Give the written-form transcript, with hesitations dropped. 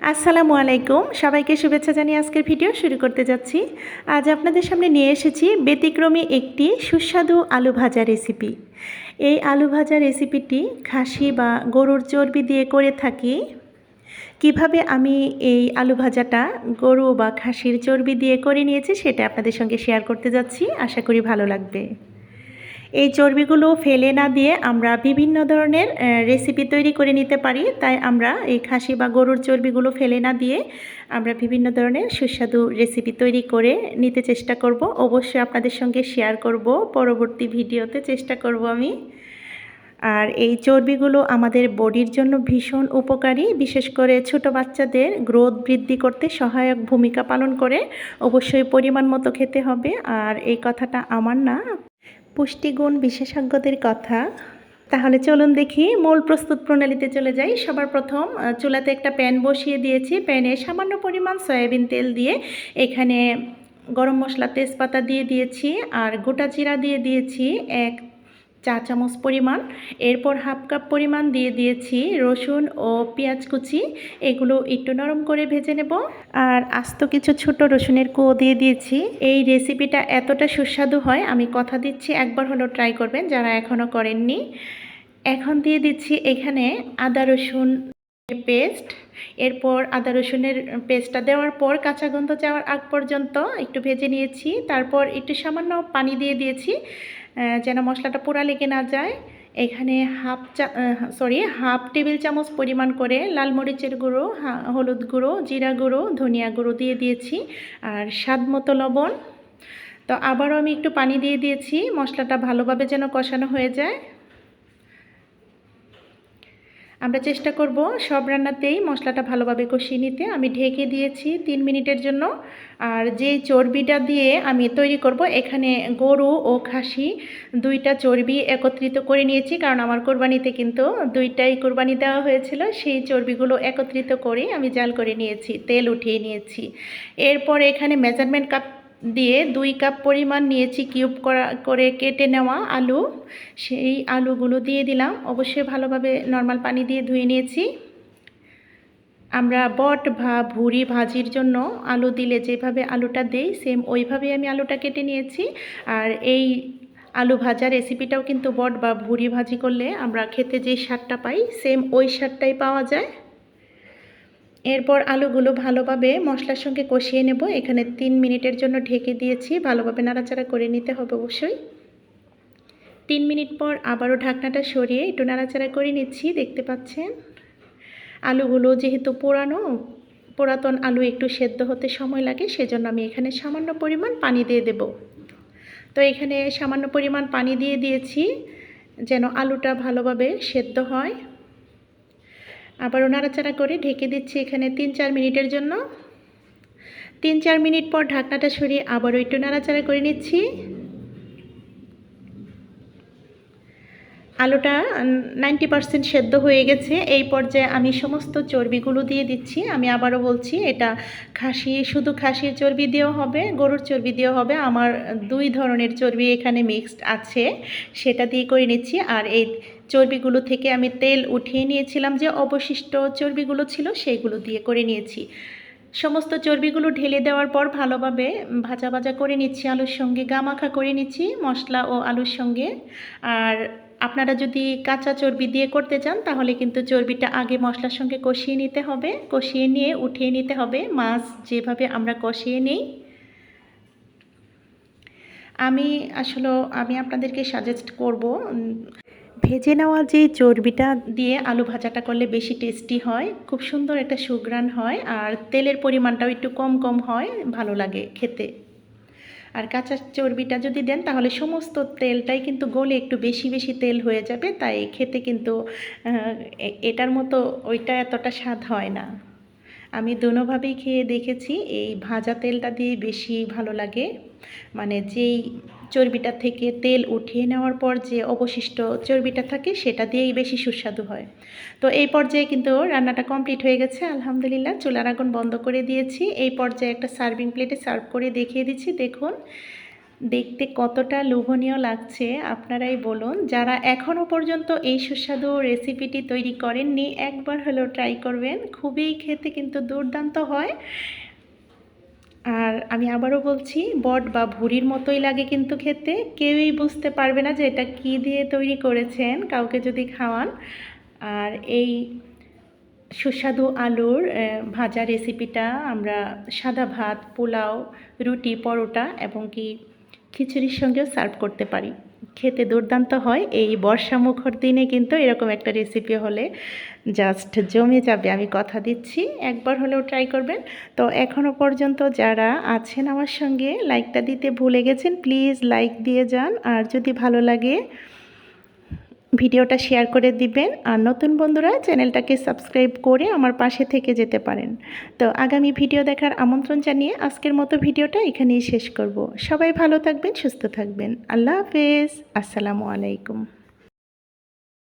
আসসালামু আলাইকুম, সবাইকে শুভেচ্ছা জানিয়ে আজকের ভিডিও শুরু করতে যাচ্ছি। আজ আপনাদের সামনে নিয়ে এসেছি ব্যতিক্রমী একটি সুস্বাদু আলু ভাজা রেসিপি। এই আলু ভাজা রেসিপিটি খাসি বা গরুর চর্বি দিয়ে করে থাকি। কিভাবে আমি এই আলু ভাজাটা গরু বা খাসির চর্বি দিয়ে করে নিয়েছি সেটা আপনাদের সঙ্গে শেয়ার করতে যাচ্ছি, আশা করি ভালো লাগবে। এই চর্বিগুলো ফেলে না দিয়ে আমরা বিভিন্ন ধরনের রেসিপি তৈরি করে নিতে পারি, তাই আমরা এই খাসি বা গরুর চর্বিগুলো ফেলে না দিয়ে আমরা বিভিন্ন ধরনের সুস্বাদু রেসিপি তৈরি করে নিতে চেষ্টা করব। অবশ্যই আপনাদের সঙ্গে শেয়ার করব, পরবর্তী ভিডিওতে চেষ্টা করব আমি। আর এই চর্বিগুলো আমাদের বডির জন্য ভীষণ উপকারী, বিশেষ করে ছোট বাচ্চাদের গ্রোথ বৃদ্ধি করতে সহায়ক ভূমিকা পালন করে। অবশ্যই পরিমাণ মতো খেতে হবে। আর এই কথাটা আমার না, পুষ্টিগুণ বিশেষজ্ঞদের কথা। তাহলে চলুন দেখি মূল প্রস্তুত প্রণালীতে চলে যাই। সবার প্রথম চুলাতে একটা প্যান বসিয়ে দিয়েছি। প্যানে সামান্য পরিমাণ সয়াবিন তেল দিয়ে এখানে গরম মশলা তেজপাতা দিয়ে দিয়েছি আর গোটা জিরা দিয়ে দিয়েছি 1 চা চামচ পরিমাণ। এরপর হাফ কাপ পরিমাণ দিয়ে দিয়েছি রসুন ও পেঁয়াজ কুচি। এগুলো একটু নরম করে ভেজে নেব। আর আস্ত কিছু ছোট রসুনের কোয়া দিয়ে দিয়েছি। এই রেসিপিটা এতটা সুস্বাদু হয়, আমি কথা দিচ্ছি একবার হলো ট্রাই করবেন যারা এখনও করেননি। এখন দিয়ে দিচ্ছি এখানে আদা রসুন পেস্ট। এরপর আদা রসুনের পেস্টটা দেওয়ার পর কাঁচা গন্ধ যাওয়ার আগ পর্যন্ত একটু ভেজে নিয়েছি। তারপর একটু সামান্য পানি দিয়ে দিয়েছি যেন মশলাটা পোড়া লেগে না যায়। এখানে হাফ টেবিল চামচ পরিমাণ করে লাল মরিচের গুঁড়ো, হলুদ গুঁড়ো, জিরা গুঁড়ো, ধনিয়া গুঁড়ো দিয়ে দিয়েছি আর স্বাদ মতো লবণ। তো আবারও আমি একটু পানি দিয়ে দিয়েছি মশলাটা ভালোভাবে যেন কষানো হয়ে যায়। আমরা চেষ্টা করব সব রান্নাতেই মশলাটা ভালোভাবে কষিয়ে নিতে। আমি ঢেকে দিয়েছি 3 মিনিটের জন্য। আর যে চর্বিটা দিয়ে আমি তৈরি করব, এখানে গরু ও খাসি দুইটা চর্বি একত্রিত করে নিয়েছি, কারণ আমার কোরবানিতে কিন্তু দুইটাই কোরবানি দেওয়া হয়েছিল। সেই চর্বিগুলো একত্রিত করে আমি জাল করে নিয়েছি, তেল উঠিয়ে নিয়েছি। এরপর এখানে মেজারমেন্ট কাপ দিয়ে 2 কাপ পরিমাণ নিয়েছি কিউব করে কেটে নেওয়া আলু। সেই আলুগুলো দিয়ে দিলাম। অবশ্যই ভালোভাবে নর্মাল পানি দিয়ে ধুয়ে নিয়েছি। আমরা বট বা ভুড়ি ভাজির জন্য আলু দিলে যেভাবে আলুটা দেই, সেম ওইভাবেই আমি আলুটা কেটে নিয়েছি। আর এই আলু ভাজা রেসিপিটাও কিন্তু বট বা ভুড়ি ভাজি করলে আমরা খেতে যে স্বাদটা পাই, সেম ওই স্বাদটাই পাওয়া যায়। এরপর আলুগুলো ভালোভাবে মশলার সঙ্গে কষিয়ে নেব। এখানে 3 মিনিটের জন্য ঢেকে দিয়েছি, ভালোভাবে নাড়াচাড়া করে নিতে হবে অবশ্যই। 3 মিনিট পর আবারও ঢাকনাটা সরিয়ে একটু নাড়াচাড়া করে নিচ্ছি। দেখতে পাচ্ছেন আলুগুলো যেহেতু পুরাতন আলু একটু সেদ্ধ হতে সময় লাগে, সেজন্য আমি এখানে সামান্য পরিমাণ পানি দিয়ে দেব। তো এখানে সামান্য পরিমাণ পানি দিয়ে দিয়েছি যেন আলুটা ভালোভাবে সেদ্ধ হয়। আবারও নাড়াচাড়া করে ঢেকে দিচ্ছি এখানে 3-4 মিনিটের জন্য। 3-4 মিনিট পর ঢাকনাটা সরিয়ে আবারও একটু নাড়াচাড়া করে নিচ্ছি। আলুটা 90% সেদ্ধ হয়ে গেছে। এই পর্যায়ে আমি সমস্ত চর্বিগুলো দিয়ে দিচ্ছি। আমি আবারও বলছি, এটা শুধু খাসির চর্বি দিয়েও হবে, গরুর চর্বি দিয়েও হবে। আমার 2 ধরনের চর্বি এখানে মিক্সড আছে, সেটা দিয়ে করে নিচ্ছি। আর এই চর্বিগুলো থেকে আমি তেল উঠিয়ে নিয়েছিলাম, যে অবশিষ্ট চর্বিগুলো ছিল সেগুলো দিয়ে করে নিয়েছি। সমস্ত চর্বিগুলো ঢেলে দেওয়ার পর ভালোভাবে ভাজা ভাজা করে নিচ্ছি, আলুর সঙ্গে গামাখা করে নিচ্ছি মশলা ও আলুর সঙ্গে। আর আপনারা যদি কাঁচা চর্বি দিয়ে করতে চান তাহলে কিন্তু চর্বিটা আগে মশলার সঙ্গে কষিয়ে নিতে হবে, কষিয়ে নিয়ে উঠিয়ে নিতে হবে, মাছ যেভাবে আমরা কষিয়ে নিই। আমি আপনাদেরকে সাজেস্ট করব, ভেজে নেওয়া যে চর্বিটা দিয়ে আলু ভাজাটা করলে বেশি টেস্টি হয়, খুব সুন্দর একটা সুঘ্রাণ হয়, আর তেলের পরিমাণটাও একটু কম কম হয়, ভালো লাগে খেতে। আর কাঁচা চর্বিটা যদি দেন তাহলে সমস্ত তেলটাই কিন্তু গলে একটু বেশি বেশি তেল হয়ে যাবে, তাই খেতে কিন্তু এটার মতো ওইটা এতটা স্বাদ হয় না। আমি দোনোভাবেই খেয়ে দেখেছি, এই ভাজা তেলটা দিয়ে বেশি ভালো লাগে। মানে যেই চর্বিটা থেকে তেল উঠিয়ে নেওয়ার পর যে অবশিষ্ট চর্বিটা থাকে সেটা দিয়েই বেশি সুস্বাদু হয়। তো এই পর্যায়ে কিন্তু রান্নাটা কমপ্লিট হয়ে গেছে আলহামদুলিল্লাহ। চুলার আগুন বন্ধ করে দিয়েছি। এই পর্যায়ে একটা সার্ভিং প্লেটে সার্ভ করে দেখিয়ে দিচ্ছি। দেখুন দেখতে কতটা লোভনীয় লাগছে আপনারাই বলুন। যারা এখনও পর্যন্ত এই সুস্বাদু রেসিপিটি তৈরি করেননি একবার হলেও ট্রাই করবেন, খুবই খেতে কিন্তু দুর্দান্ত হয়। আর আমি আবারও বলছি, বট বা ভুঁড়ির মতোই লাগে কিন্তু খেতে, কেউই বুঝতে পারবে না যে এটা কী দিয়ে তৈরি করেছেন কাউকে যদি খাওয়ান। আর এই সুস্বাদু আলুর ভাজা রেসিপিটা আমরা সাদা ভাত, পোলাও, রুটি, পরোটা এবং কি খিচুড়ির সঙ্গেও সার্ভ করতে পারি। খেতে দুর্দান্ত হয়। এই বর্ষামুখর দিনে কিন্তু এরকম একটা রেসিপি হলে জাস্ট জমে যাবে, আমি কথা দিচ্ছি। একবার হলেও ট্রাই করবেন। তো এখনও পর্যন্ত যারা আছেন আমার সঙ্গে, লাইকটা দিতে ভুলে গেছেন, প্লিজ লাইক দিয়ে যান। আর যদি ভালো লাগে ভিডিওটা শেয়ার করে দিবেন। আর নতুন বন্ধুরা চ্যানেলটাকে সাবস্ক্রাইব করে আমার পাশে থেকে যেতে পারেন। তো আগামী ভিডিও দেখার আমন্ত্রণ জানিয়ে আজকের মতো ভিডিওটা এখানেই শেষ করব। সবাই ভালো থাকবেন, সুস্থ থাকবেন। আল্লাহ হাফেজ। আসসালামু আলাইকুম।